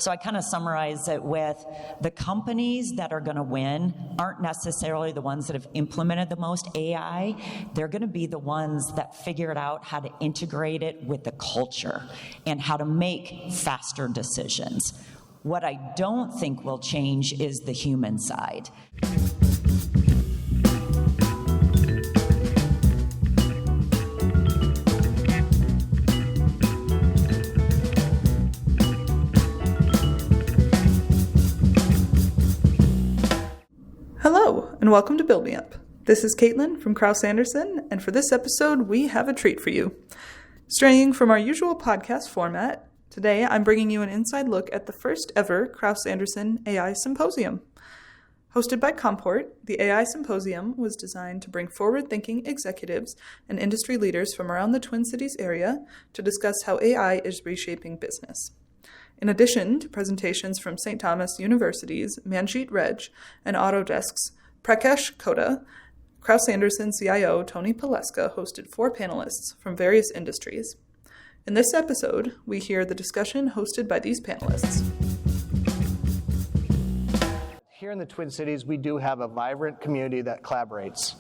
So I kind of summarize it with the companies that are going to win aren't necessarily the ones that have implemented the most AI. They're going to be the ones that figured out how to integrate it with the culture and how to make faster decisions. What I don't think will change is the human side. Hello, and welcome to Build Me Up. This is Caitlin from Kraus-Anderson, and for this episode, we have a treat for you. Straying from our usual podcast format, today I'm bringing you an inside look at the first ever Kraus-Anderson AI Symposium. Hosted by Comport, the AI Symposium was designed to bring forward-thinking executives and industry leaders from around the Twin Cities area to discuss how AI is reshaping business. In addition to presentations from St. Thomas University's Manjeet, Rege, and Autodesk's Prakash, Kota, Kraus-Anderson CIO Tony Peleska hosted 4 panelists from various industries. In this episode, we hear the discussion hosted by these panelists. Here in the Twin Cities, we do have a vibrant community that collaborates.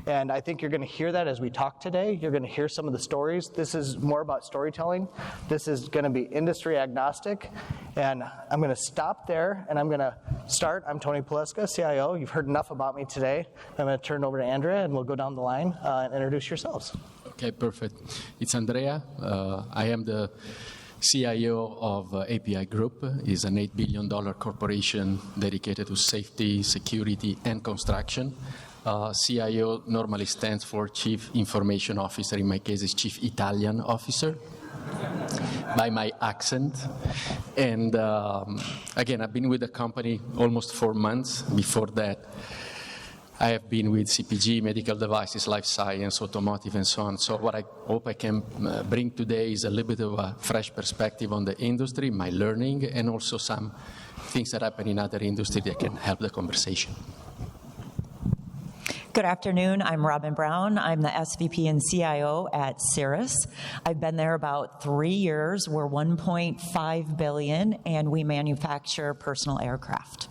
And I think you're going to hear that as we talk today. You're going to hear some of the stories. This is more about storytelling. This is going to be industry agnostic. And I'm going to stop there, and I'm going to start. I'm Tony Peleska, CIO. You've heard enough about me today. I'm going to turn it over to Andrea, and we'll go down the line and introduce yourselves. Okay, perfect. It's Andrea. I am the CIO of API Group. It's an $8 billion corporation dedicated to safety, security, and construction. CIO normally stands for Chief Information Officer. In my case, it's Chief Italian Officer, by my accent. And again, I've been with the company almost 4 months. Before that, I have been with CPG, medical devices, life science, automotive, and so on. So what I hope I can bring today is a little bit of a fresh perspective on the industry, my learning, and also some things that happen in other industries that can help the conversation. Good afternoon. I'm Robin Brown. I'm the SVP and CIO at Cirrus. I've been there about 3 years. We're $1.5 billion, and we manufacture personal aircraft.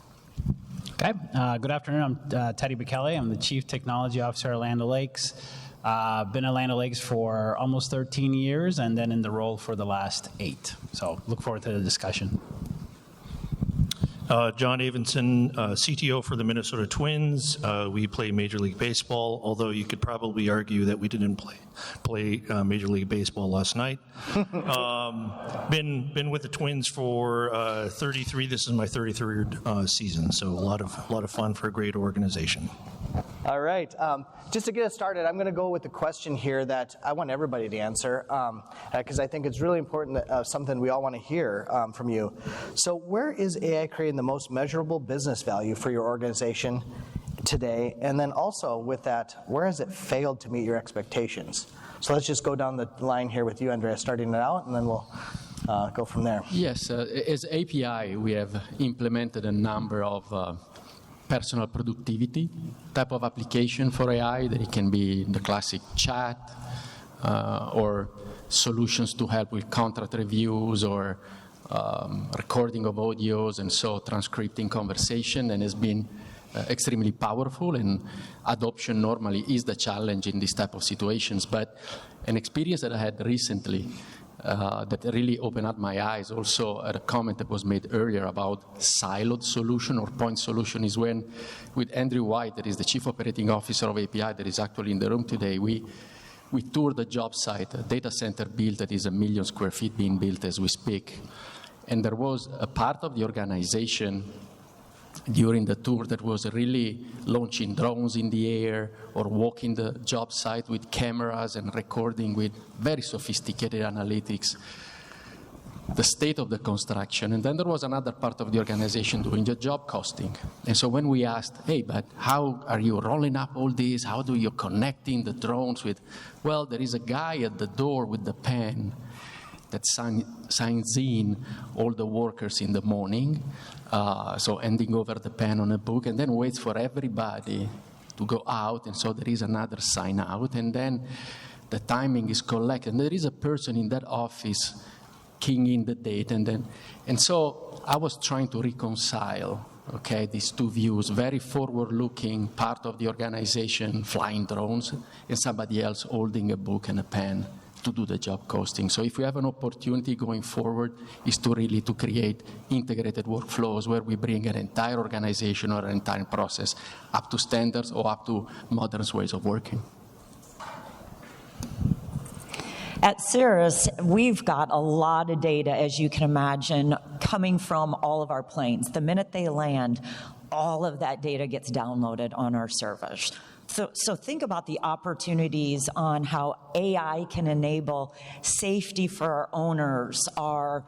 Okay. Good afternoon. I'm Teddy Bekele. I'm the Chief Technology Officer at Land O'Lakes. Been at Land O'Lakes for almost 13 years, and then in the role for the last 8. So look forward to the discussion. John Avenson, CTO for the Minnesota Twins. We play Major League Baseball, although you could probably argue that we didn't play Major League Baseball last night. Been with the Twins for 33. This is my 33rd season, so a lot of fun for a great organization. All right. Just to get us started, I'm going to go with the question here that I want everybody to answer, because I think it's really important that something we all want to hear from you. So where is AI creating the most measurable business value for your organization today? And then also with that, where has it failed to meet your expectations? So let's just go down the line here with you, Andrea, starting it out, and then we'll go from there. Yes. As API, we have implemented a number of personal productivity type of application for AI, that it can be the classic chat or solutions to help with contract reviews or recording of audios and so transcripting conversation, and has been extremely powerful, and adoption normally is the challenge in this type of situations. But an experience that I had recently that really opened up my eyes, also at a comment that was made earlier about siloed solution or point solution, is when with Andrew White, that is the Chief Operating Officer of API, that is actually in the room today, we toured the job site, a data center built that is 1 million square feet being built as we speak. And there was a part of the organization during the tour that was really launching drones in the air or walking the job site with cameras and recording with very sophisticated analytics the state of the construction. And then there was another part of the organization doing the job costing. And so when we asked, hey, but how are you rolling up all this? How do you connecting the drones with, well, there is a guy at the door with the pen that signs in all the workers in the morning, so handing over the pen on a book, and then waits for everybody to go out, and so there is another sign out, and then the timing is collected, and there is a person in that office keying in the date, and so I was trying to reconcile, okay, these two views, very forward-looking, part of the organization flying drones, and somebody else holding a book and a pen to do the job costing. So if we have an opportunity going forward, is to really to create integrated workflows where we bring an entire organization or an entire process up to standards or up to modern ways of working. At Cirrus, we've got a lot of data, as you can imagine, coming from all of our planes. The minute they land, all of that data gets downloaded on our servers. So think about the opportunities on how AI can enable safety for our owners, our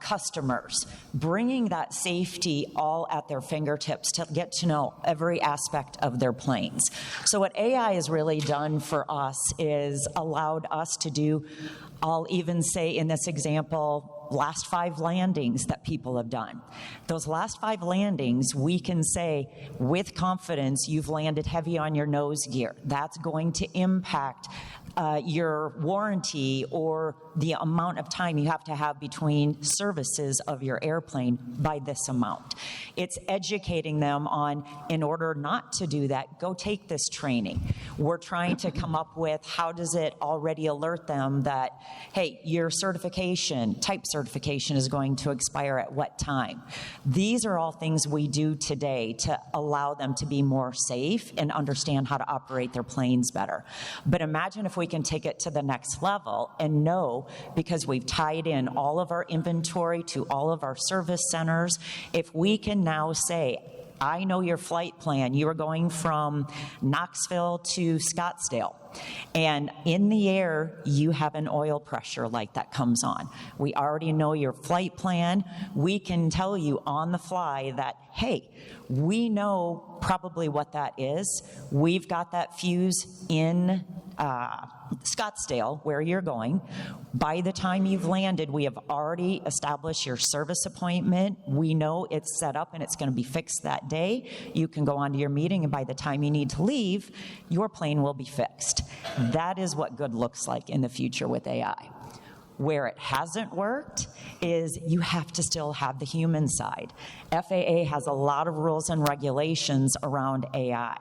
customers, bringing that safety all at their fingertips to get to know every aspect of their planes. So what AI has really done for us is allowed us to do, I'll even say in this example, last 5 landings that people have done. Those last 5 landings, we can say with confidence, you've landed heavy on your nose gear. That's going to impact your warranty or the amount of time you have to have between services of your airplane by this amount. It's educating them on, in order not to do that, go take this training. We're trying to come up with how does it already alert them that, hey, your certification, type certification is going to expire at what time. These are all things we do today to allow them to be more safe and understand how to operate their planes better. But imagine if we can take it to the next level and know, because we've tied in all of our inventory to all of our service centers, if we can now say, I know your flight plan. You are going from Knoxville to Scottsdale. And in the air, you have an oil pressure light that comes on. We already know your flight plan. We can tell you on the fly that, hey, we know probably what that is. We've got that fuse in Scottsdale, where you're going. By the time you've landed, we have already established your service appointment. We know it's set up and it's going to be fixed that day. You can go on to your meeting, and by the time you need to leave, your plane will be fixed. That is what good looks like in the future with AI. Where it hasn't worked is you have to still have the human side. FAA has a lot of rules and regulations around AI.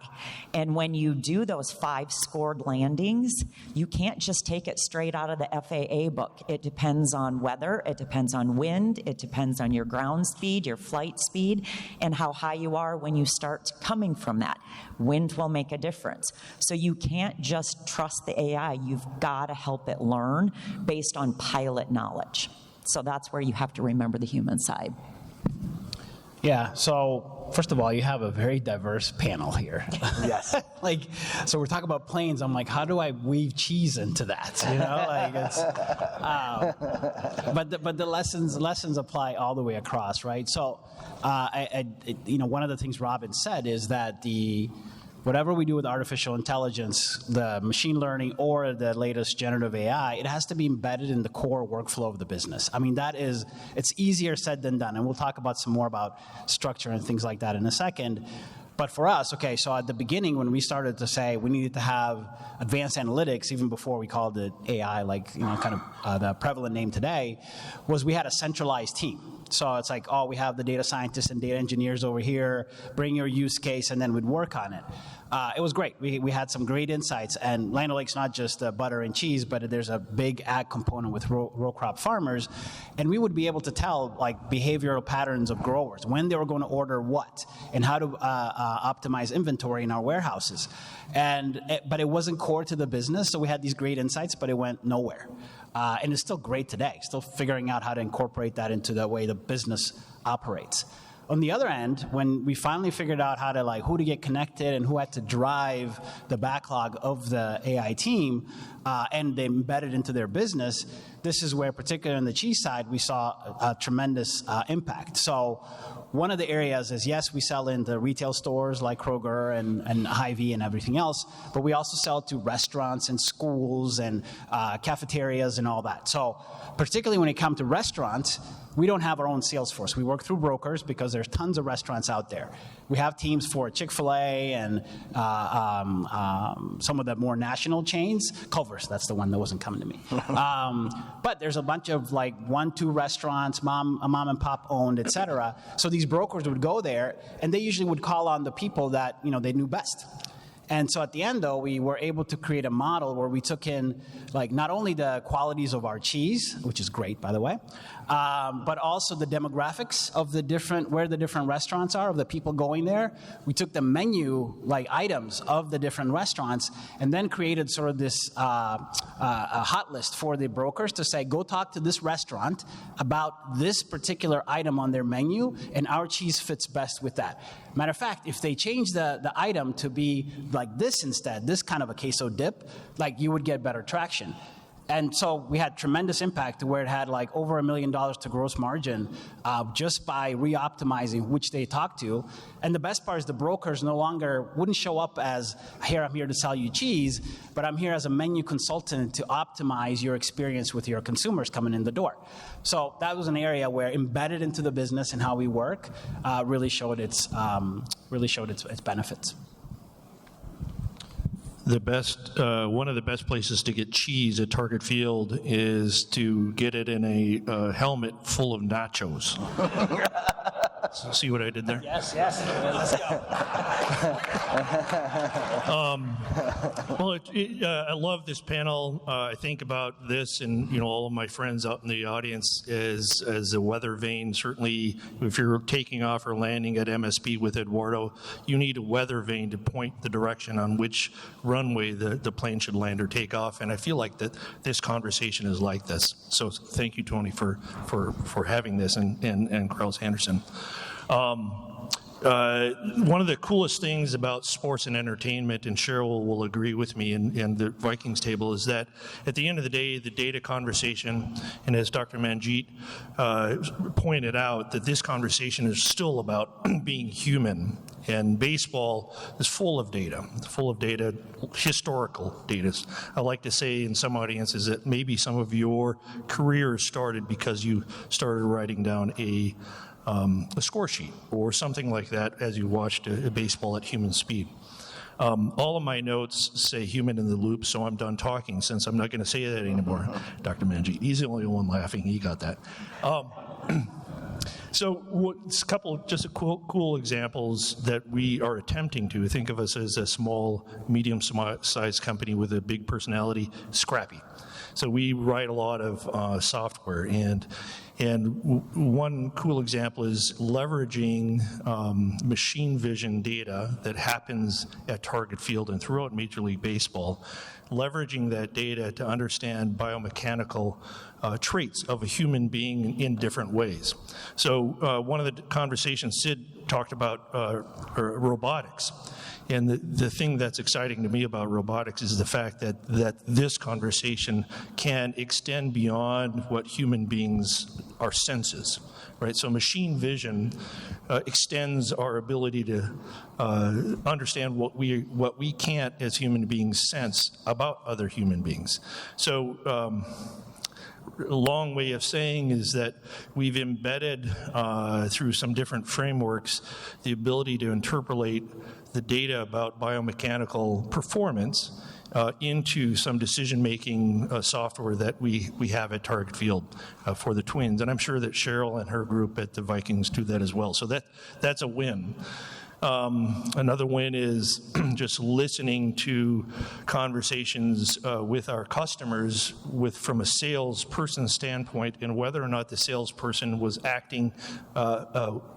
And when you do those 5 scored landings, you can't just take it straight out of the FAA book. It depends on weather, it depends on wind, it depends on your ground speed, your flight speed, and how high you are when you start coming from that. Wind will make a difference. So you can't just trust the AI. You've got to help it learn based on pilot knowledge. So that's where you have to remember the human side. Yeah, so first of all, you have a very diverse panel here. Yes. So we're talking about planes. I'm like, how do I weave cheese into that? You know, but the lessons apply all the way across, right? So, one of the things Robin said is that whatever we do with artificial intelligence, the machine learning or the latest generative AI, it has to be embedded in the core workflow of the business. I mean, it's easier said than done. And we'll talk about some more about structure and things like that in a second. But for us, okay, so at the beginning when we started to say we needed to have advanced analytics, even before we called it AI, the prevalent name today, was we had a centralized team. So it's like, we have the data scientists and data engineers over here, bring your use case, and then we'd work on it. It was great. We had some great insights, and Land O'Lakes not just butter and cheese, but there's a big ag component with row crop farmers, and we would be able to tell behavioral patterns of growers, when they were going to order what, and how to optimize inventory in our warehouses. But it wasn't core to the business, so we had these great insights, but it went nowhere. And it's still great today, still figuring out how to incorporate that into the way the business operates. On the other end, when we finally figured out how to who to get connected and who had to drive the backlog of the AI team, and they embedded into their business, this is where, particularly on the cheese side, we saw a tremendous impact. So one of the areas is, yes, we sell into retail stores like Kroger and Hy-Vee and everything else, but we also sell to restaurants and schools and cafeterias and all that. So particularly when it comes to restaurants, we don't have our own sales force. We work through brokers because there's tons of restaurants out there. We have teams for Chick-fil-A and some of the more national chains. Culver's, that's the one that wasn't coming to me. But there's a bunch of like 1-2 restaurants, mom and pop owned, et cetera. So these brokers would go there, and they usually would call on the people that they knew best. And so at the end, though, we were able to create a model where we took in like not only the qualities of our cheese, which is great, by the way, but also the demographics of where the different restaurants are, of the people going there. We took the menu like items of the different restaurants and then created sort of this a hot list for the brokers to say, go talk to this restaurant about this particular item on their menu, and our cheese fits best with that. Matter of fact, if they change the item to be like this instead, this kind of a queso dip, like you would get better traction. And so we had tremendous impact to where it had like over $1 million to gross margin just by re-optimizing which they talked to. And the best part is the brokers no longer wouldn't show up as, here, I'm here to sell you cheese, but I'm here as a menu consultant to optimize your experience with your consumers coming in the door. So that was an area where embedded into the business and how we work really showed its benefits. One of the best places to get cheese at Target Field is to get it in a helmet full of nachos. See what I did there? Yes. Let's go. Well, I love this panel. I think about this and all of my friends out in the audience as a weather vane. Certainly, if you're taking off or landing at MSP with Eduardo, you need a weather vane to point the direction on which runway the plane should land or take off. And I feel like that this conversation is like this. So thank you, Tony, for having this, and Kraus-Anderson. One of the coolest things about sports and entertainment, and Cheryl will agree with me and the Vikings table, is that at the end of the day, the data conversation, and as Dr. Manjeet pointed out, that this conversation is still about being human. And baseball is full of data, historical data. I like to say in some audiences that maybe some of your career started because you started writing down a score sheet or something like that as you watched a baseball at human speed. All of my notes say human in the loop, so I'm done talking since I'm not going to say that anymore. Dr. Manjeet, he's the only one laughing. He got that. So a couple just cool examples that we are attempting to think of us as a small, medium-sized company with a big personality, Scrappy. So we write a lot of software, and one cool example is leveraging machine vision data that happens at Target Field and throughout Major League Baseball, leveraging that data to understand biomechanical traits of a human being in different ways. So one of the conversations Sid talked about robotics. And the thing that's exciting to me about robotics is the fact that this conversation can extend beyond what human beings are senses, right? So machine vision extends our ability to understand what we can't as human beings sense about other human beings. So a long way of saying is that we've embedded through some different frameworks the ability to interpolate the data about biomechanical performance into some decision-making software that we have at Target Field for the Twins. And I'm sure that Cheryl and her group at the Vikings do that as well. So that's a win. Another win is just listening to conversations with our customers from a salesperson standpoint, and whether or not the salesperson was acting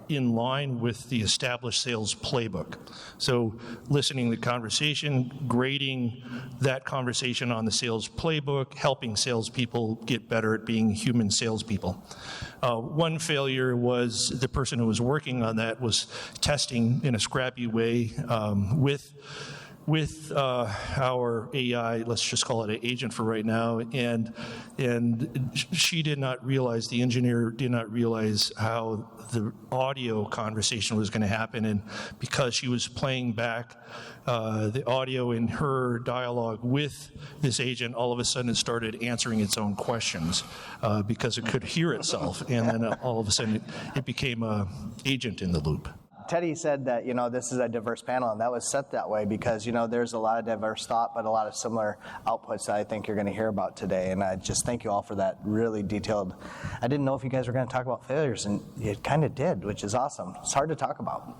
in line with the established sales playbook. So listening to the conversation, grading that conversation on the sales playbook, helping salespeople get better at being human salespeople. One failure was the person who was working on that was testing in a scrappy way with our AI, let's just call it an agent for right now, and she did not realize, the engineer did not realize how the audio conversation was going to happen, and because she was playing back the audio in her dialogue with this agent, all of a sudden it started answering its own questions because it could hear itself, and then all of a sudden it became an agent in the loop. Teddy said that, this is a diverse panel, and that was set that way because, there's a lot of diverse thought, but a lot of similar outputs that I think you're going to hear about today. And I just thank you all for that really detailed. I didn't know if you guys were going to talk about failures, and you kind of did, which is awesome. It's hard to talk about.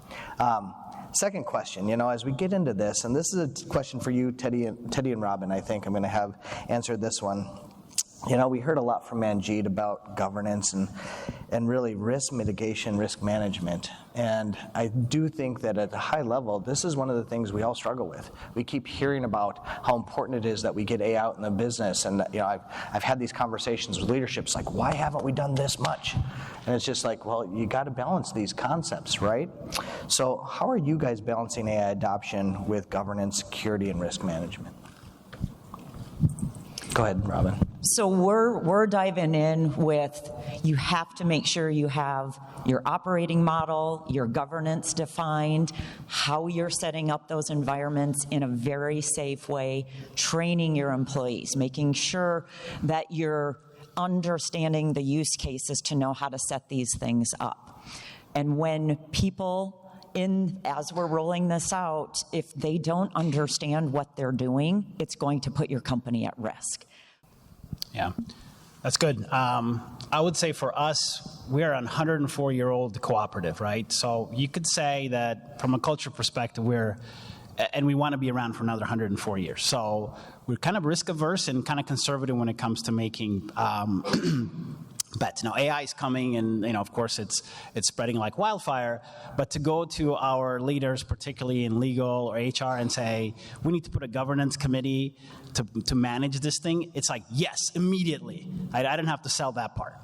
Second question, as we get into this, and this is a question for you, Teddy and Robin, I think I'm going to have answered this one. We heard a lot from Manjeet about governance and really risk mitigation, risk management. And I do think that at a high level, this is one of the things we all struggle with. We keep hearing about how important it is that we get AI out in the business. And I've had these conversations with leaderships like, why haven't we done this much? And it's just like, well, you got to balance these concepts, right? So how are you guys balancing AI adoption with governance, security, and risk management? Go ahead, Robin. So we're diving in with, you have to make sure you have your operating model, your governance defined, how you're setting up those environments in a very safe way, training your employees, making sure that you're understanding the use cases to know how to set these things up. And when people as we're rolling this out, if they don't understand what they're doing, it's going to put your company at risk. Yeah, that's good. I would say for us, we are a 104-year-old cooperative, right? So you could say that from a culture perspective, and we want to be around for another 104 years. So we're kind of risk averse and kind of conservative when it comes to making bets. Now, AI is coming, and of course, it's spreading like wildfire. But to go to our leaders, particularly in legal or HR, and say we need to put a governance committee to manage this thing, it's like yes, immediately. I didn't have to sell that part.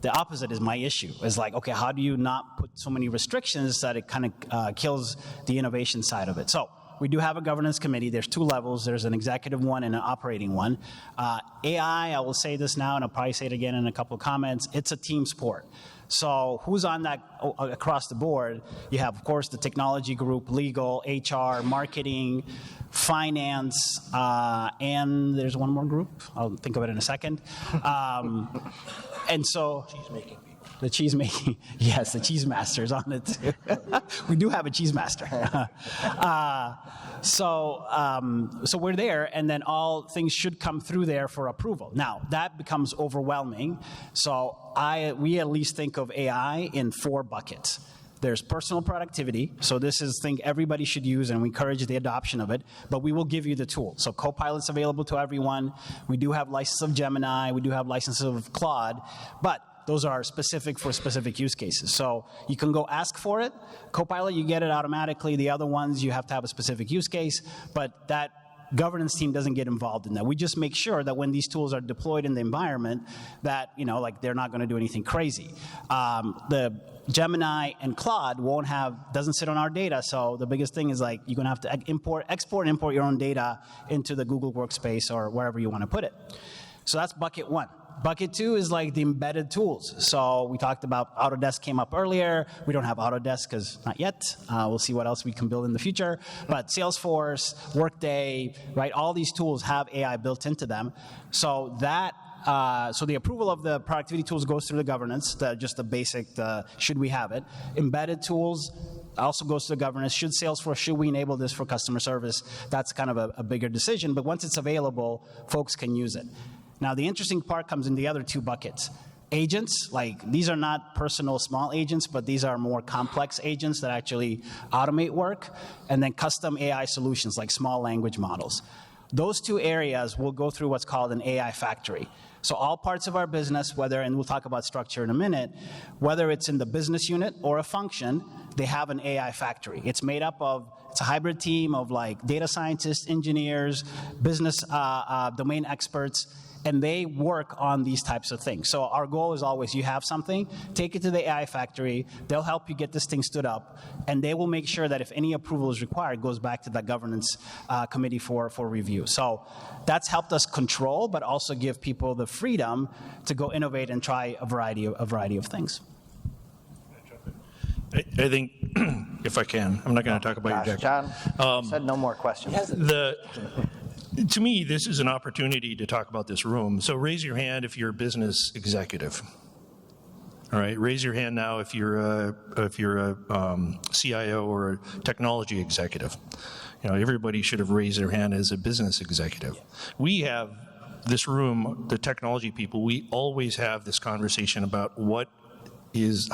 The opposite is my issue. It's like, okay, how do you not put so many restrictions that it kind of kills the innovation side of it? So we do have a governance committee. There's two levels. There's an executive one and an operating one. AI, I will say this now, and I'll probably say it again in a couple of comments, it's a team sport. So who's on that across the board? You have, of course, the technology group, legal, HR, marketing, finance, and there's one more group. I'll think of it in a second. And so the cheese making, yes, the cheese master's on it too. We do have a cheese master. So we're there, and then all things should come through there for approval. Now, that becomes overwhelming. So we at least think of AI in 4 buckets. There's personal productivity. So this is thing everybody should use, and we encourage the adoption of it. But we will give you the tool. So Copilot's available to everyone. We do have license of Gemini. We do have license of Claude. But those are specific for specific use cases. So you can go ask for it. Copilot, you get it automatically. The other ones, you have to have a specific use case. But that governance team doesn't get involved in that. We just make sure that when these tools are deployed in the environment, that they're not going to do anything crazy. The Gemini and Claude doesn't sit on our data. So the biggest thing is you're going to have to export and import your own data into the Google Workspace or wherever you want to put it. So that's bucket 1. Bucket 2 is the embedded tools. So we talked about Autodesk came up earlier. We don't have Autodesk because not yet. We'll see what else we can build in the future. But Salesforce, Workday, right? All these tools have AI built into them. So so the approval of the productivity tools goes through the governance, just the basic, should we have it. Embedded tools also goes to the governance. Should we enable this for customer service? That's kind of a bigger decision. But once it's available, folks can use it. Now, the interesting part comes in the other 2 buckets. Agents, these are not personal small agents, but these are more complex agents that actually automate work, and then custom AI solutions like small language models. Those 2 areas will go through what's called an AI factory. So all parts of our business, and we'll talk about structure in a minute, whether it's in the business unit or a function, they have an AI factory. It's made up of, it's a hybrid team of data scientists, engineers, business domain experts, and they work on these types of things. So our goal is always, you have something, take it to the AI factory, they'll help you get this thing stood up, and they will make sure that if any approval is required, it goes back to the governance committee for review. So that's helped us control, but also give people the freedom to go innovate and try a variety of things. I think, if I can, I'm not going to talk about your John said no more questions. To me, this is an opportunity to talk about this room. So raise your hand if you're a business executive. All right, raise your hand now if you're a CIO or a technology executive. You know, everybody should have raised their hand as a business executive. We have this room, the technology people, we always have this conversation about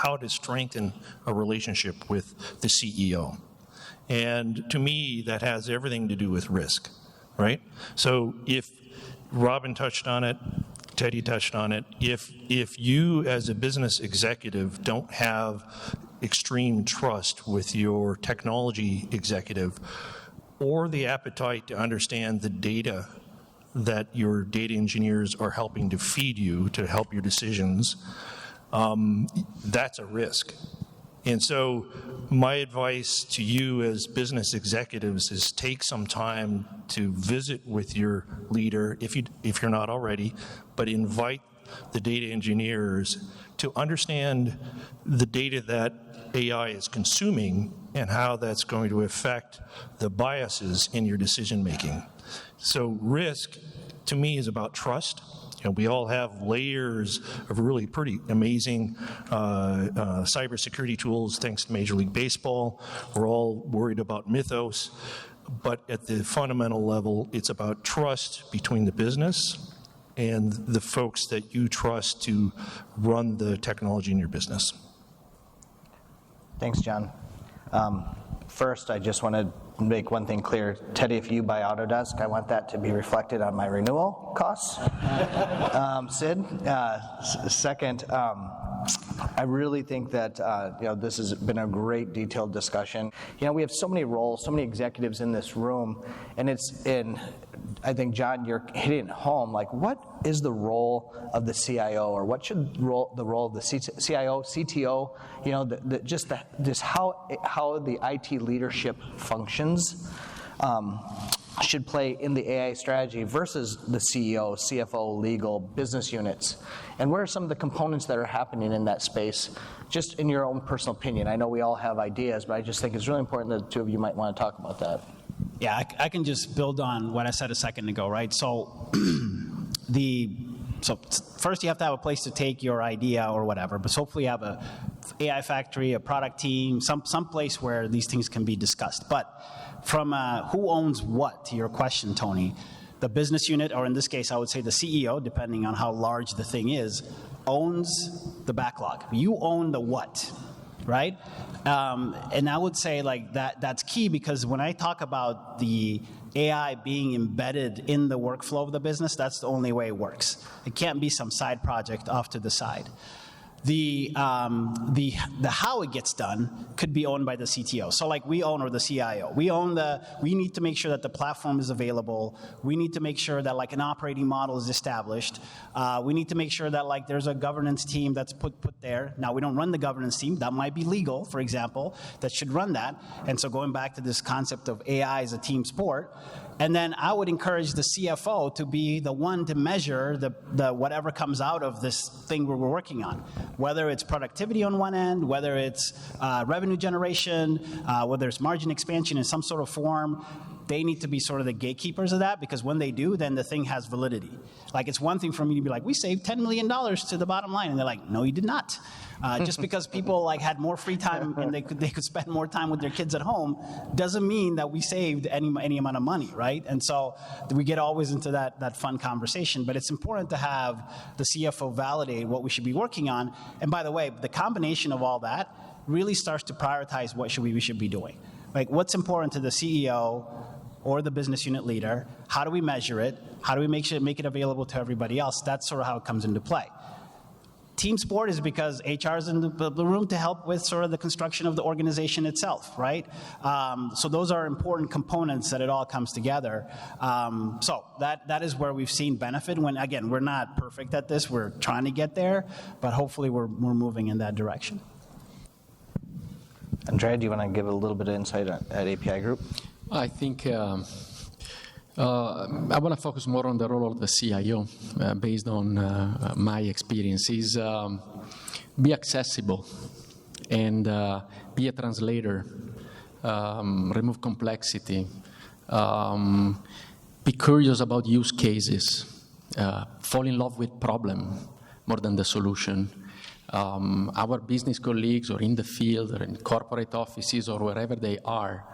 how to strengthen a relationship with the CEO. And to me, that has everything to do with risk, right? So if Robin touched on it, Teddy touched on it, if you as a business executive don't have extreme trust with your technology executive or the appetite to understand the data that your data engineers are helping to feed you to help your decisions, that's a risk. And so my advice to you as business executives is take some time to visit with your leader, if you're not already, but invite the data engineers to understand the data that AI is consuming and how that's going to affect the biases in your decision making. So risk, to me, is about trust. You know, we all have layers of really pretty amazing cybersecurity tools thanks to Major League Baseball. We're all worried about mythos. But at the fundamental level, it's about trust between the business and the folks that you trust to run the technology in your business. Thanks, John. First, I just want to make one thing clear. Teddy, if you buy Autodesk, I want that to be reflected on my renewal costs. Sid, second, I really think that this has been a great detailed discussion. You know, we have so many roles, so many executives in this room, and I think, John, you're hitting it home. Like, what is the role of the CIO, or what should the role of the CIO, CTO? You know, just how the IT leadership functions should play in the AI strategy versus the CEO, CFO, legal, business units, and what are some of the components that are happening in that space? Just in your own personal opinion. I know we all have ideas, but I just think it's really important that the two of you might want to talk about that. Yeah, I can just build on what I said a second ago, right? So first you have to have a place to take your idea or whatever, but hopefully you have a AI factory, a product team, some place where these things can be discussed. But from who owns what, to your question, Tony, the business unit, or in this case I would say the CEO, depending on how large the thing is, owns the backlog. You own the what, right? And I would say like that's key, because when I talk about the AI being embedded in the workflow of the business, that's the only way it works. It can't be some side project off to the side. The how it gets done could be owned by the CTO. So like we own, or the CIO. We need to make sure that the platform is available. We need to make sure that like an operating model is established. We need to make sure that like there's a governance team that's put there. Now we don't run the governance team. That might be legal, for example, that should run that. And so going back to this concept of AI as a team sport. And then I would encourage the CFO to be the one to measure the whatever comes out of this thing we're working on, whether it's productivity on one end, whether it's revenue generation, whether it's margin expansion in some sort of form. They need to be sort of the gatekeepers of that, because when they do, then the thing has validity. Like, it's one thing for me to be like, we saved $10 million to the bottom line, and they're like, no, you did not. Just because people like had more free time and they could spend more time with their kids at home doesn't mean that we saved any amount of money, right? And so we get always into that fun conversation, but it's important to have the CFO validate what we should be working on. And by the way, the combination of all that really starts to prioritize what we should be doing. Like, what's important to the CEO or the business unit leader? How do we measure it? How do we make it available to everybody else? That's sort of how it comes into play. Team sport is because HR is in the room to help with sort of the construction of the organization itself, right? So those are important components that it all comes together. So that is where we've seen benefit. When, again, we're not perfect at this. We're trying to get there, but hopefully we're moving in that direction. Andrea, do you want to give a little bit of insight at API Group? I think I want to focus more on the role of the CIO based on my experiences. Be accessible and be a translator, remove complexity, be curious about use cases, fall in love with problem more than the solution. our business colleagues or in the field or in corporate offices or wherever they are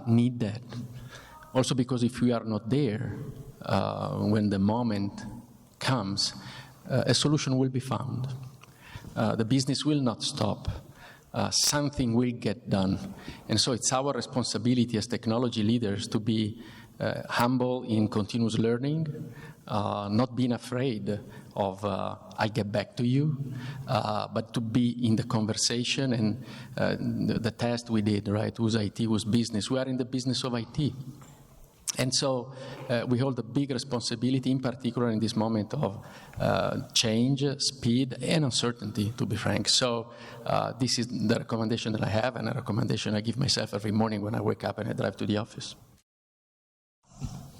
need that. Also because if we are not there when the moment comes, a solution will be found. The business will not stop. Something will get done. And so it's our responsibility as technology leaders to be humble in continuous learning, not being afraid of I get back to you, but to be in the conversation. And the test we did, right, whose IT, whose business. We are in the business of IT. And so we hold a big responsibility, in particular in this moment of change, speed, and uncertainty, to be frank. So this is the recommendation that I have, and a recommendation I give myself every morning when I wake up and I drive to the office.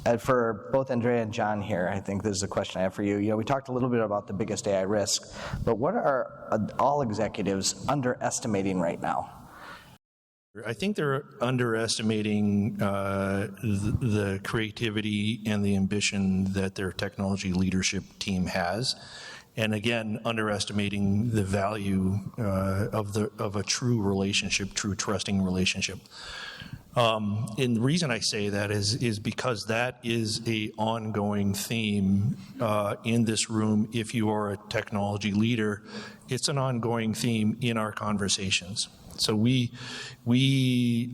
And for both Andrea and John here, I think this is a question I have for you. You know, we talked a little bit about the biggest AI risk, but what are all executives underestimating right now? I think they're underestimating the creativity and the ambition that their technology leadership team has, and again, underestimating the value of a true relationship, true trusting relationship. And the reason I say that is because that is an ongoing theme in this room. If you are a technology leader, it's an ongoing theme in our conversations. So we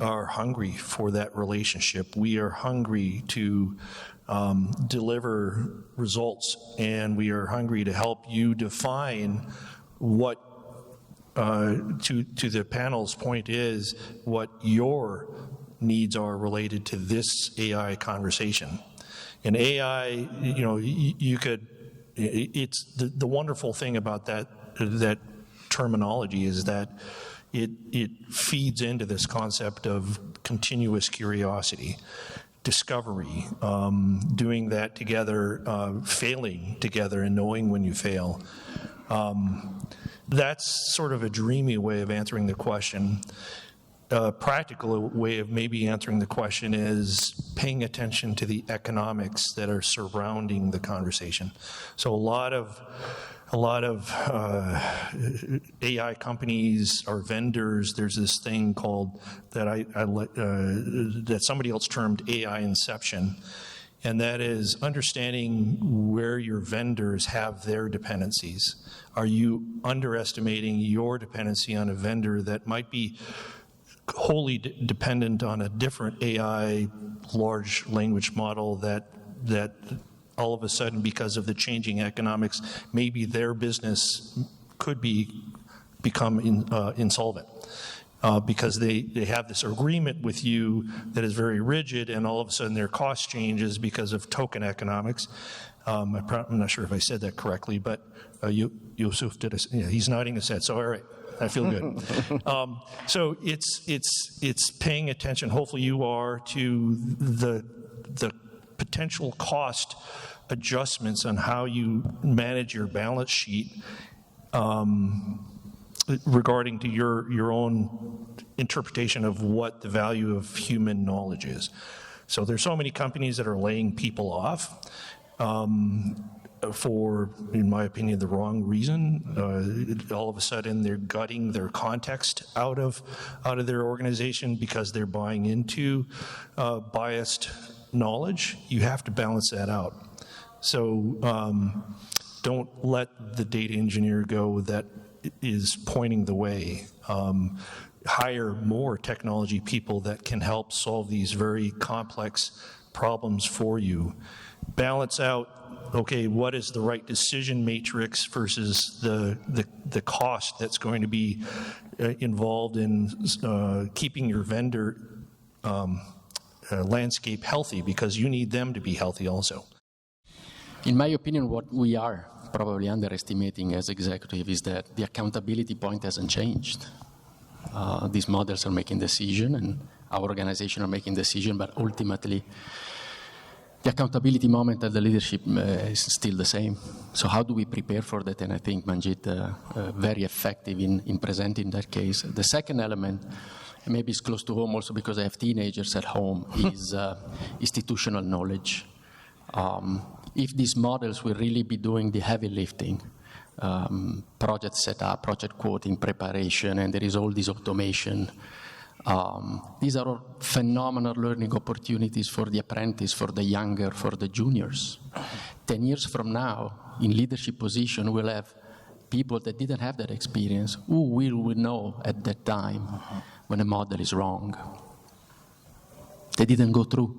are hungry for that relationship. We are hungry to deliver results, and we are hungry to help you define what, to the panel's point is, what your needs are related to this AI conversation. And AI, you know, you could, it's the wonderful thing about that terminology is that it feeds into this concept of continuous curiosity, discovery, doing that together, failing together, and knowing when you fail. That's sort of a dreamy way of answering the question. A practical way of maybe answering the question is paying attention to the economics that are surrounding the conversation. So a lot of AI companies or vendors, there's this thing called that somebody else termed AI inception, and that is understanding where your vendors have their dependencies. Are you underestimating your dependency on a vendor that might be wholly dependent on a different AI large language model that all of a sudden, because of the changing economics, maybe their business could become insolvent because they have this agreement with you that is very rigid, and all of a sudden their cost changes because of token economics. I'm not sure if I said that correctly, but Yusuf did. He's nodding his head. So all right. I feel good. So it's paying attention. Hopefully, you are to the potential cost adjustments on how you manage your balance sheet regarding to your own interpretation of what the value of human knowledge is. So there's so many companies that are laying people off. For, in my opinion, the wrong reason. All of a sudden, they're gutting their context out of their organization because they're buying into biased knowledge. You have to balance that out. So don't let the data engineer go that is pointing the way. Hire more technology people that can help solve these very complex problems for you. Balance out, okay, what is the right decision matrix versus the cost that's going to be involved in keeping your vendor landscape healthy, because you need them to be healthy also. In my opinion, what we are probably underestimating as executive is that the accountability point hasn't changed. These models are making decisions, and our organization are making decisions, but ultimately, the accountability moment at the leadership is still the same. So how do we prepare for that? And I think Manjeet very effective in presenting that case. The second element, and maybe it's close to home also because I have teenagers at home, is institutional knowledge. If these models will really be doing the heavy lifting, project setup, project quoting, preparation, and there is all this automation. These are all phenomenal learning opportunities for the apprentice, for the younger, for the juniors. 10 years from now, in leadership position, we'll have people that didn't have that experience. Who will we know at that time when a model is wrong? They didn't go through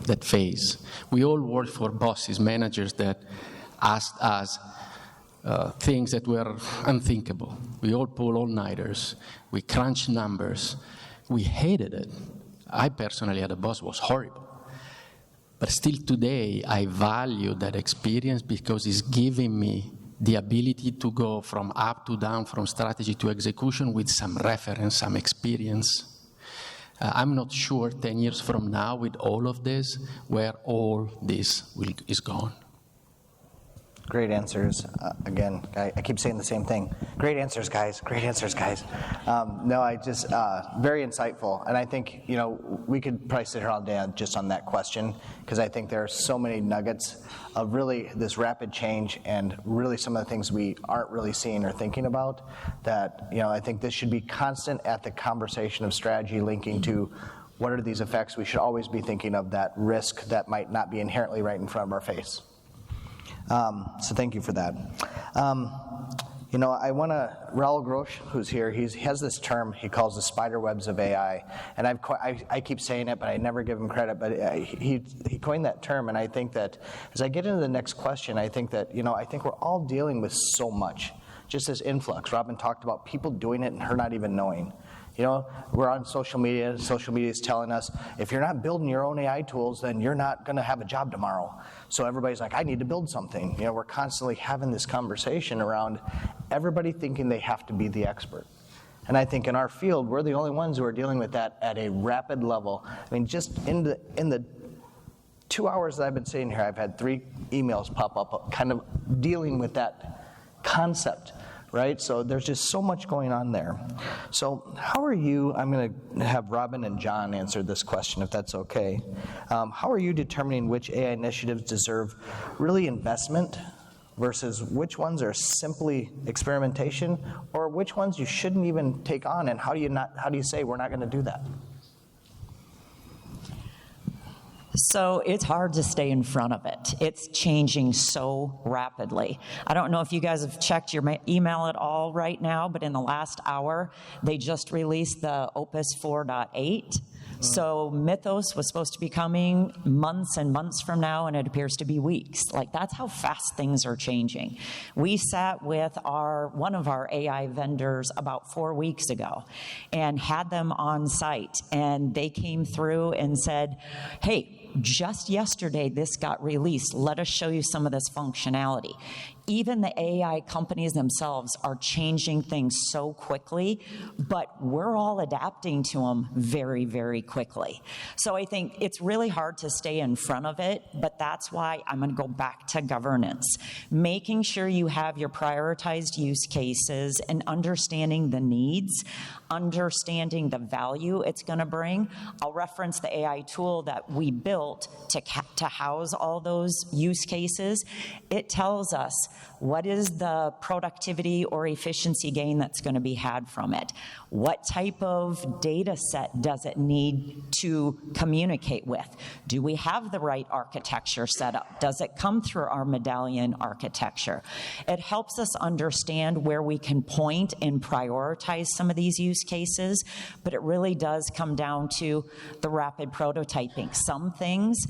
that phase. We all work for bosses, managers that asked us things that were unthinkable. We all pull all-nighters. We crunch numbers. We hated it. I personally had a boss who was horrible. But still today, I value that experience because it's giving me the ability to go from up to down, from strategy to execution with some reference, some experience. I'm not sure 10 years from now with all of this, where all this is gone. Great answers. Again, I keep saying the same thing. Great answers, guys. Great answers, guys. No, I just, very insightful. And I think, we could probably sit here all day just on that question, because I think there are so many nuggets of really this rapid change and really some of the things we aren't really seeing or thinking about that, I think this should be constant at the conversation of strategy linking to what are these effects. We should always be thinking of that risk that might not be inherently right in front of our face. So thank you for that. I want to, Raul Grosch, who's here, he has this term he calls the spider webs of AI. And I keep saying it, but I never give him credit. But he coined that term, and I think that as I get into the next question, I think that, I think we're all dealing with so much. Just this influx. Robin talked about people doing it and her not even knowing. We're on social media. Social media is telling us, if you're not building your own AI tools, then you're not going to have a job tomorrow. So everybody's like, I need to build something. We're constantly having this conversation around everybody thinking they have to be the expert. And I think in our field, we're the only ones who are dealing with that at a rapid level. I mean, just in the 2 hours that I've been sitting here, I've had 3 emails pop up kind of dealing with that concept. Right? So there's just so much going on there. So how are you, I'm going to have Robin and John answer this question, if that's okay. How are you determining which AI initiatives deserve really investment versus which ones are simply experimentation, or which ones you shouldn't even take on, and how do you say we're not going to do that? So it's hard to stay in front of it. It's changing so rapidly. I don't know if you guys have checked your email at all right now, but in the last hour, they just released the Opus 4.8. So Mythos was supposed to be coming months and months from now, and it appears to be weeks. That's how fast things are changing. We sat with one of our AI vendors about 4 weeks ago and had them on site, and they came through and said, hey, just yesterday this got released. Let us show you some of this functionality. Even the AI companies themselves are changing things so quickly, but we're all adapting to them very, very quickly. So I think it's really hard to stay in front of it, but that's why I'm going to go back to governance. Making sure you have your prioritized use cases and understanding the needs, understanding the value it's going to bring. I'll reference the AI tool that we built to house all those use cases. It tells us what is the productivity or efficiency gain that's going to be had from it? What type of data set does it need to communicate with? Do we have the right architecture set up? Does it come through our medallion architecture? It helps us understand where we can point and prioritize some of these use cases, but it really does come down to the rapid prototyping. Some things,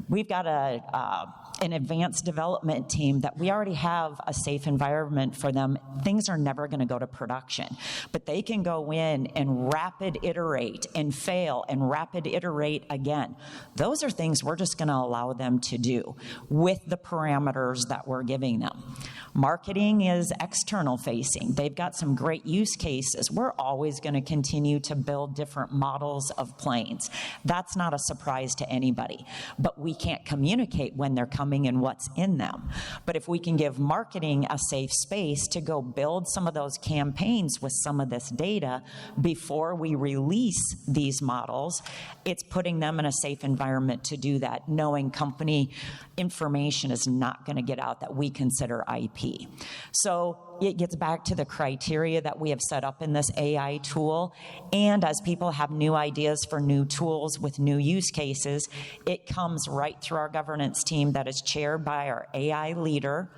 we've got an advanced development team that we already have a safe environment for them. Things are never going to go to production, but they can go in and rapid iterate and fail and rapid iterate again. Those are things we're just going to allow them to do with the parameters that we're giving them. Marketing is external facing. They've got some great use cases. We're always going to continue to build different models of planes. That's not a surprise to anybody, but we can't communicate when they're coming coming and what's in them. But if we can give marketing a safe space to go build some of those campaigns with some of this data before we release these models, it's putting them in a safe environment to do that, knowing company information is not going to get out that we consider IP. So it gets back to the criteria that we have set up in this AI tool. And as people have new ideas for new tools with new use cases, it comes right through our governance team that is chaired by our AI leader,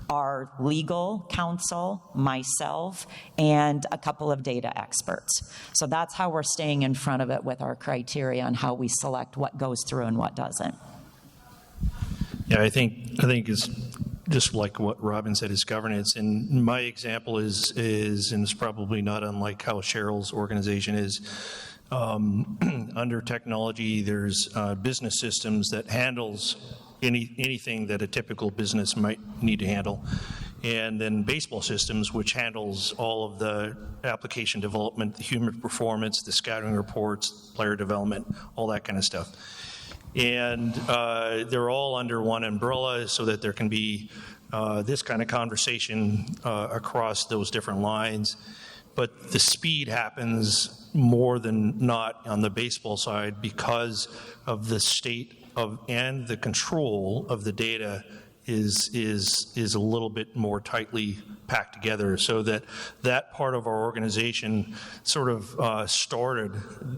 our legal counsel, myself, and a couple of data experts. So that's how we're staying in front of it with our criteria on how we select what goes through and what doesn't. Yeah, I think it's just like what Robin said, is governance. And my example is, and it's probably not unlike how Cheryl's organization is. Under technology, there's business systems that handles anything that a typical business might need to handle. And then baseball systems, which handles all of the application development, the human performance, the scouting reports, player development, all that kind of stuff. And they're all under one umbrella so that there can be this kind of conversation across those different lines. But the speed happens more than not on the baseball side because of the state of and the control of the data is a little bit more tightly packed together, so that part of our organization sort of started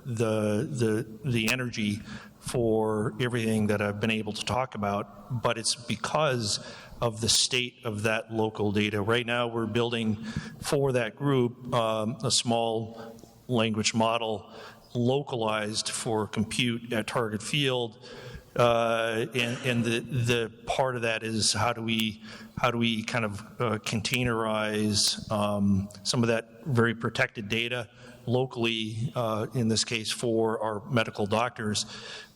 the energy for everything that I've been able to talk about, but it's because of the state of that local data. Right now we're building for that group a small language model localized for compute at target field, and the part of that is how do we kind of containerize some of that very protected data locally, in this case for our medical doctors,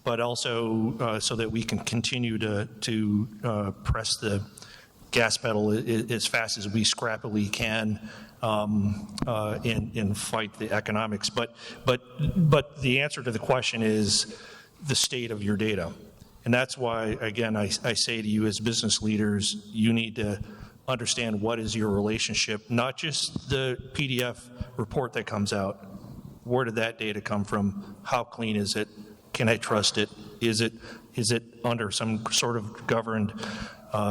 but also so that we can continue to press the gas pedal as fast as we scrappily can and fight the economics. But the answer to the question is the state of your data. And that's why, again, I say to you as business leaders, you need to understand what is your relationship, not just the PDF report that comes out. Where did that data come from? How clean is it? Can I trust it? Is it under some sort of governed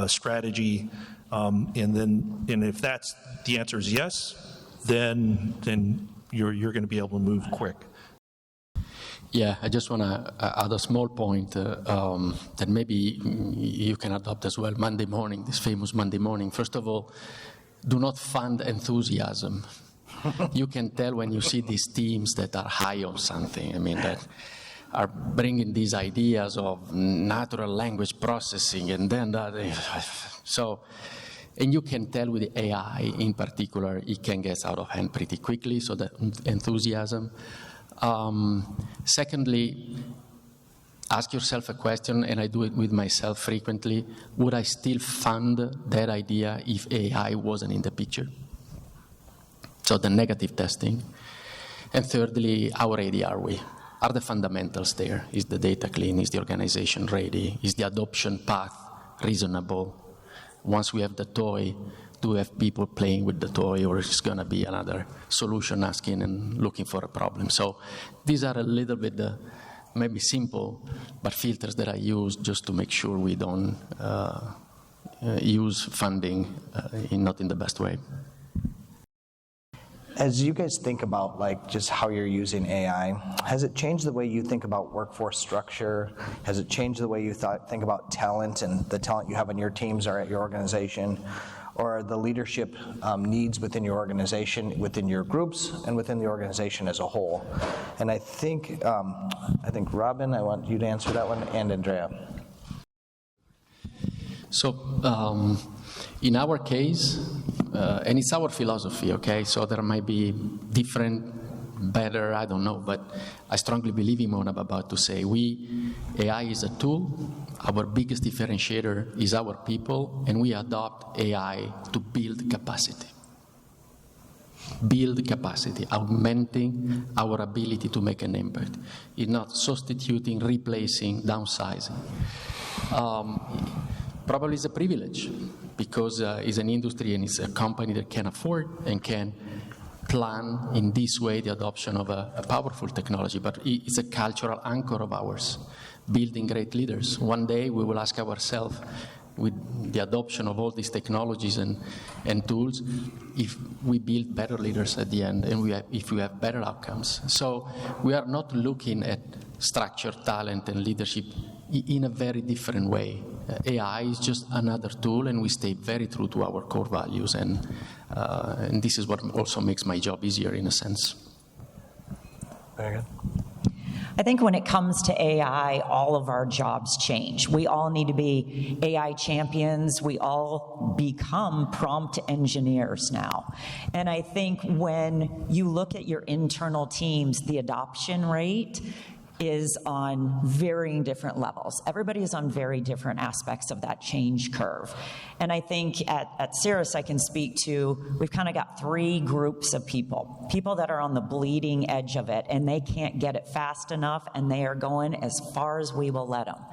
strategy? And if that's the answer is yes, then you're going to be able to move quick. Yeah, I just want to add a small point that maybe you can adopt as well. Monday morning, this famous Monday morning. First of all, do not fund enthusiasm. You can tell when you see these teams that are high on something. I mean, that are bringing these ideas of natural language processing and then that. So, and you can tell with the AI in particular, it can get out of hand pretty quickly, so that enthusiasm. Secondly, ask yourself a question, and I do it with myself frequently, would I still fund that idea if AI wasn't in the picture? So the negative testing. And thirdly, how ready are we? Are the fundamentals there? Is the data clean? Is the organization ready? Is the adoption path reasonable? Once we have the toy, do we have people playing with the toy, or is it going to be another solution asking and looking for a problem? So these are a little bit maybe simple, but filters that I use just to make sure we don't use funding not in the best way. As you guys think about just how you're using AI, has it changed the way you think about workforce structure? Has it changed the way you think about talent and the talent you have on your teams or at your organization? Or the leadership needs within your organization, within your groups, and within the organization as a whole? And I think Robin, I want you to answer that one, and Andrea. So in our case, and it's our philosophy, okay? So there might be different, better, I don't know, but I strongly believe in what I'm about to say. AI is a tool. Our biggest differentiator is our people, and we adopt AI to build capacity. Build capacity, augmenting our ability to make an impact. It's not substituting, replacing, downsizing. probably is a privilege because it's an industry and it's a company that can afford and can plan in this way the adoption of a powerful technology, but it's a cultural anchor of ours, building great leaders. One day we will ask ourselves, with the adoption of all these technologies and tools, if we build better leaders at the end and if we have better outcomes. So we are not looking at structured talent and leadership in a very different way. AI is just another tool, and we stay very true to our core values, and this is what also makes my job easier in a sense. Very good. I think when it comes to AI, all of our jobs change. We all need to be AI champions. We all become prompt engineers now. And I think when you look at your internal teams, the adoption rate is on varying different levels. Everybody is on very different aspects of that change curve. And I think at Cirrus, I can speak to, we've kind of got three groups of people. People that are on the bleeding edge of it, and they can't get it fast enough, and they are going as far as we will let them.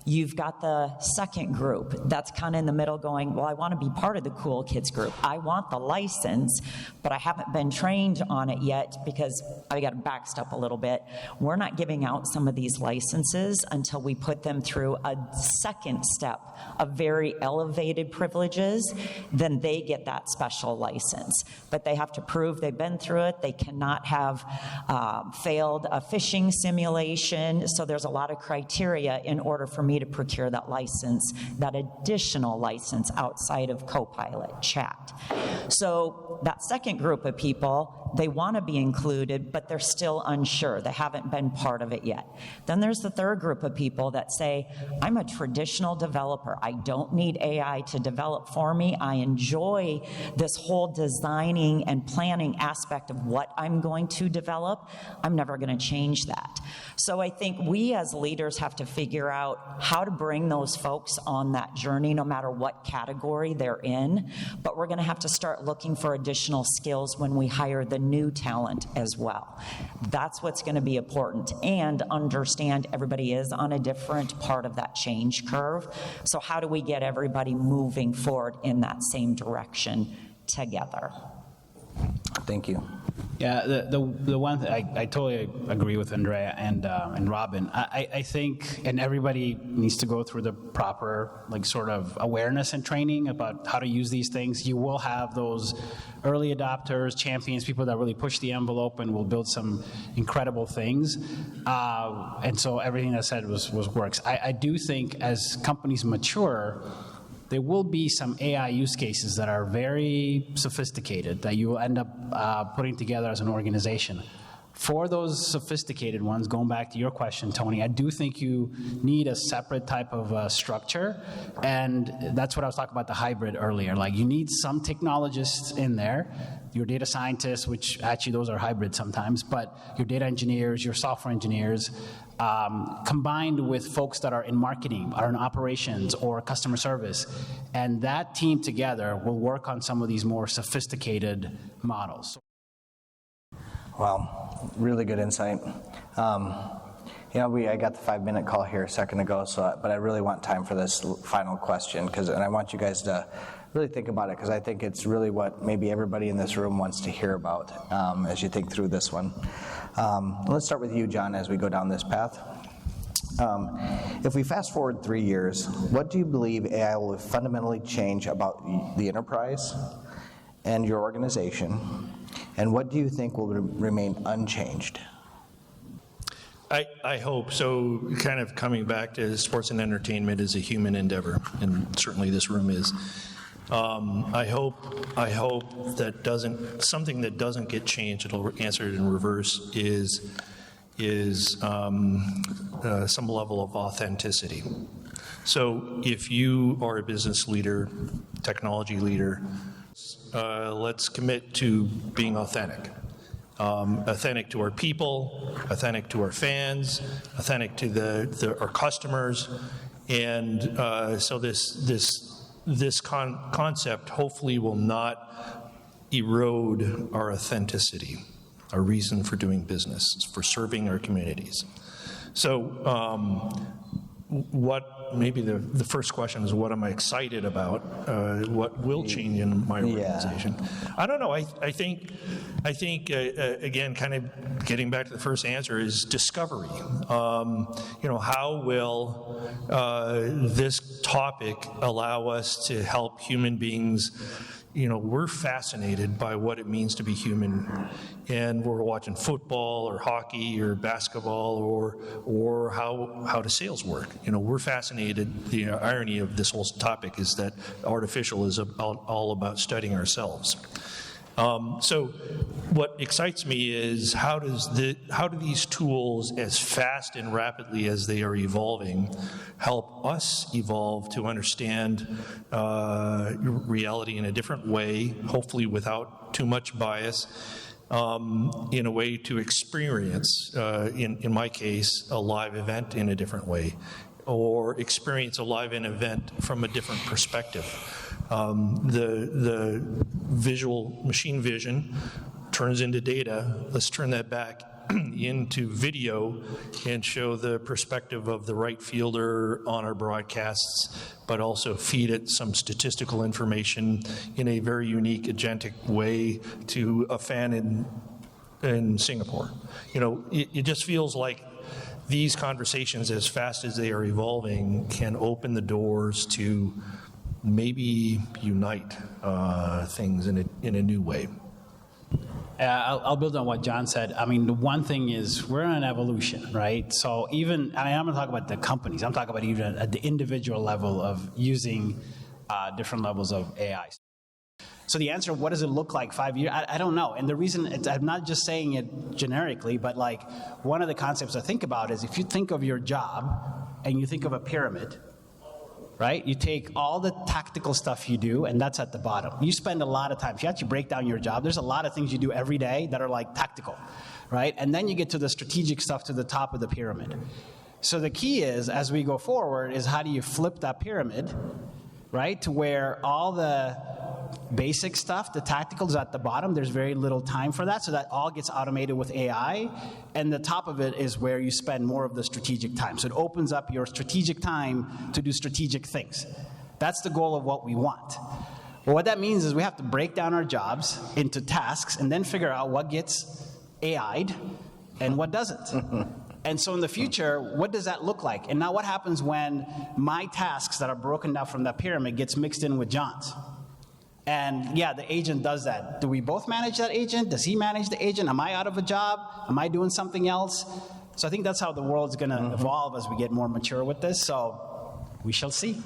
You've got the second group that's kind of in the middle going, well, I want to be part of the cool kids group. I want the license, but I haven't been trained on it yet because I got to backstep a little bit. We're not giving out some of these licenses until we put them through a second step of very elevated privileges. Then they get that special license. But they have to prove they've been through it. They cannot have failed a phishing simulation. So there's a lot of criteria in order for me to procure that license, that additional license outside of Copilot chat. So that second group of people, they want to be included, but they're still unsure. They haven't been part of it yet. Then there's the third group of people that say, I'm a traditional developer. I don't need AI to develop for me. I enjoy this whole designing and planning aspect of what I'm going to develop. I'm never going to change that. So I think we as leaders have to figure out how to bring those folks on that journey, no matter what category they're in. But we're going to have to start looking for additional skills when we hire the new talent as well. That's what's going to be important. And understand everybody is on a different part of that change curve. So how do we get everybody moving forward in that same direction together? Thank you. Yeah, the one thing I totally agree with Andrea and Robin. I think, and everybody needs to go through the proper sort of awareness and training about how to use these things. You will have those early adopters, champions, people that really push the envelope and will build some incredible things. And so everything that said works. I do think as companies mature, there will be some AI use cases that are very sophisticated that you will end up putting together as an organization. For those sophisticated ones, going back to your question, Tony, I do think you need a separate type of structure, and that's what I was talking about the hybrid earlier. You need some technologists in there, your data scientists, which actually those are hybrid sometimes, but your data engineers, your software engineers, combined with folks that are in marketing, are in operations, or customer service. And that team together will work on some of these more sophisticated models. Wow, really good insight. I got the 5-minute call here a second ago, but I really want time for this final question, and I want you guys to really think about it, because I think it's really what maybe everybody in this room wants to hear about as you think through this one. Let's start with you, John, as we go down this path. If we fast forward 3 years, what do you believe AI will fundamentally change about the enterprise and your organization? And what do you think will remain unchanged? I hope so. Kind of coming back to sports and entertainment is a human endeavor, and certainly this room is. I hope that something that doesn't get changed, it'll answer it in reverse, is some level of authenticity. So if you are a business leader, technology leader, let's commit to being authentic. Authentic to our people, authentic to our fans, authentic to our customers, and so this concept hopefully will not erode our authenticity, our reason for doing business, for serving our communities. So what maybe the first question is, what am I excited about? What will change in my organization? I don't know. I think again, kind of getting back to the first answer is discovery. How will this topic allow us to help human beings? We're fascinated by what it means to be human, and we're watching football or hockey or basketball or how does sales work. We're fascinated. The irony of this whole topic is that artificial is all about studying ourselves. So what excites me is how do these tools, as fast and rapidly as they are evolving, help us evolve to understand reality in a different way, hopefully without too much bias, in a way to experience, in my case, a live event in a different way, or experience a live event from a different perspective. The visual machine vision turns into data. Let's turn that back into video and show the perspective of the right fielder on our broadcasts, but also feed it some statistical information in a very unique agentic way to a fan in Singapore. It just feels like these conversations, as fast as they are evolving, can open the doors to maybe unite things in a new way. I'll build on what John said. I mean, the one thing is we're in an evolution, right? So I'm going to talk about the companies. I'm talking about even at the individual level of using different levels of AI. So the answer, what does it look like 5 years? I don't know. And the reason, I'm not just saying it generically, but like one of the concepts I think about is if you think of your job and you think of a pyramid, right? You take all the tactical stuff you do, and that's at the bottom. You spend a lot of time. If you actually break down your job, there's a lot of things you do every day that are like tactical, right? And then you get to the strategic stuff to the top of the pyramid. So the key is, as we go forward, is how do you flip that pyramid, right, to where all the basic stuff, the tactical, is at the bottom. There's very little time for that, so that all gets automated with AI. And the top of it is where you spend more of the strategic time. So it opens up your strategic time to do strategic things. That's the goal of what we want. Well, what that means is we have to break down our jobs into tasks and then figure out what gets AI'd and what doesn't. And so in the future, what does that look like? And now what happens when my tasks that are broken down from that pyramid gets mixed in with John's? And yeah, the agent does that. Do we both manage that agent? Does he manage the agent? Am I out of a job? Am I doing something else? So I think that's how the world's going to evolve as we get more mature with this. So we shall see.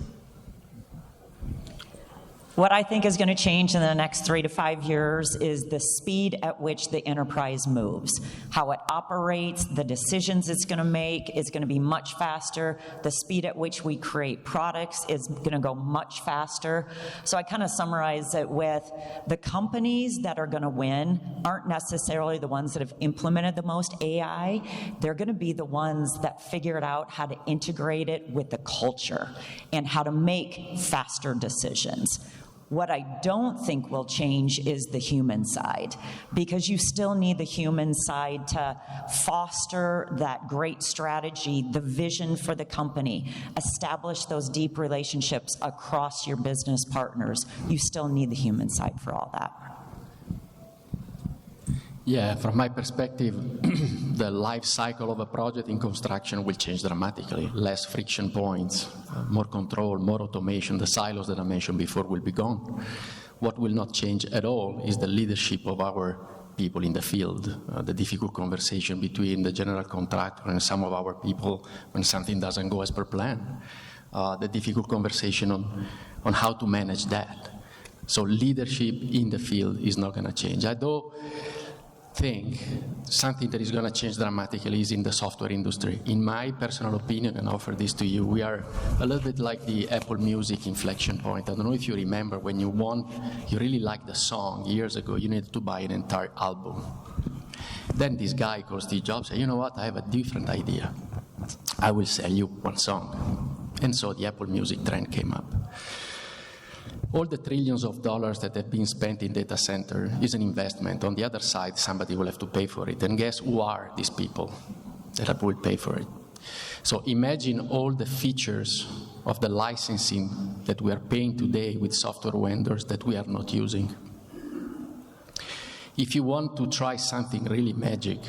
What I think is going to change in the next 3 to 5 years is the speed at which the enterprise moves. How it operates, the decisions it's going to make is going to be much faster. The speed at which we create products is going to go much faster. So I kind of summarize it with the companies that are going to win aren't necessarily the ones that have implemented the most AI. They're going to be the ones that figured out how to integrate it with the culture and how to make faster decisions. What I don't think will change is the human side, because you still need the human side to foster that great strategy, the vision for the company, establish those deep relationships across your business partners. You still need the human side for all that. Yeah, from my perspective, the life cycle of a project in construction will change dramatically. Less friction points, more control, more automation. The silos that I mentioned before will be gone. What will not change at all is the leadership of our people in the field, the difficult conversation between the general contractor and some of our people when something doesn't go as per plan. The difficult conversation on how to manage that. So leadership in the field is not going to change. I do think something that is going to change dramatically is in the software industry. In my personal opinion, and I offer this to you, we are a little bit like the Apple Music inflection point. I don't know if you remember when you really liked the song years ago, you needed to buy an entire album. Then this guy called Steve Jobs said, you know what, I have a different idea. I will sell you one song. And so the Apple Music trend came up. All the trillions of dollars that have been spent in data center is an investment. On the other side, somebody will have to pay for it. And guess who are these people that will pay for it? So imagine all the features of the licensing that we are paying today with software vendors that we are not using. If you want to try something really magic,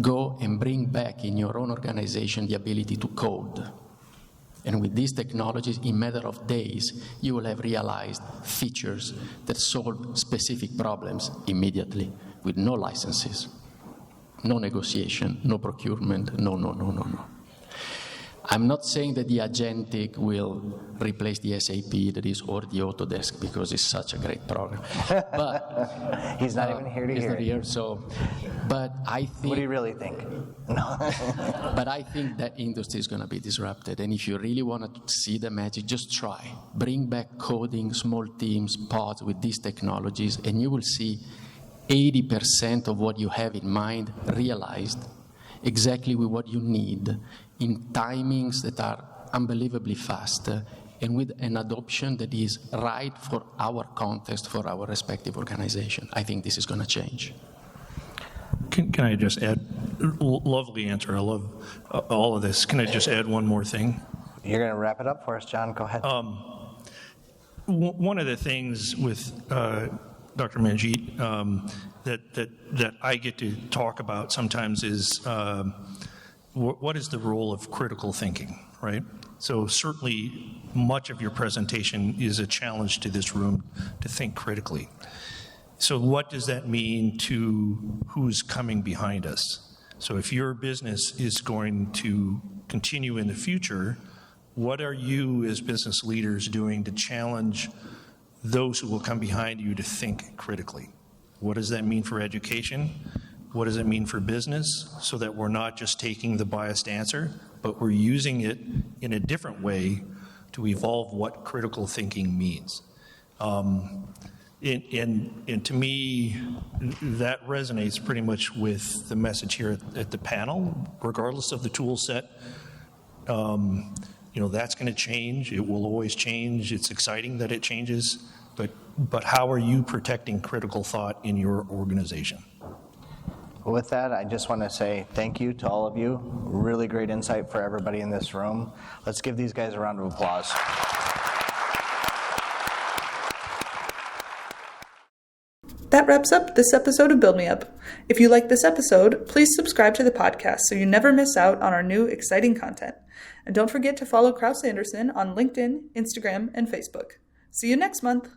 go and bring back in your own organization the ability to code. And with these technologies, in a matter of days, you will have realized features that solve specific problems immediately with no licenses, no negotiation, no procurement, no. I'm not saying that the agentic will replace the SAP that is or the Autodesk because it's such a great program. But He's not even here to he's hear not it. here, so. But I think. What do you really think? No. But I think that industry is going to be disrupted. And if you really want to see the magic, just try. Bring back coding, small teams, pods with these technologies, and you will see 80% of what you have in mind realized exactly with what you need in timings that are unbelievably fast and with an adoption that is right for our context, for our respective organization. I think this is going to change. Can I just add, lovely answer, I love all of this. Can I just add one more thing? You're going to wrap it up for us, John. Go ahead. One of the things with Dr. Manjeet that I get to talk about sometimes is what is the role of critical thinking, right? So certainly much of your presentation is a challenge to this room to think critically. So what does that mean to who's coming behind us? So if your business is going to continue in the future, what are you as business leaders doing to challenge those who will come behind you to think critically? What does that mean for education? What does it mean for business? So that we're not just taking the biased answer, but we're using it in a different way to evolve what critical thinking means. And to me, that resonates pretty much with the message here at the panel, regardless of the tool set. That's going to change. It will always change. It's exciting that it changes. But how are you protecting critical thought in your organization? With that, I just want to say thank you to all of you. Really great insight for everybody in this room. Let's give these guys a round of applause. That wraps up this episode of Build Me Up. If you like this episode, please subscribe to the podcast so you never miss out on our new exciting content. And don't forget to follow Kraus-Anderson on LinkedIn, Instagram, and Facebook. See you next month.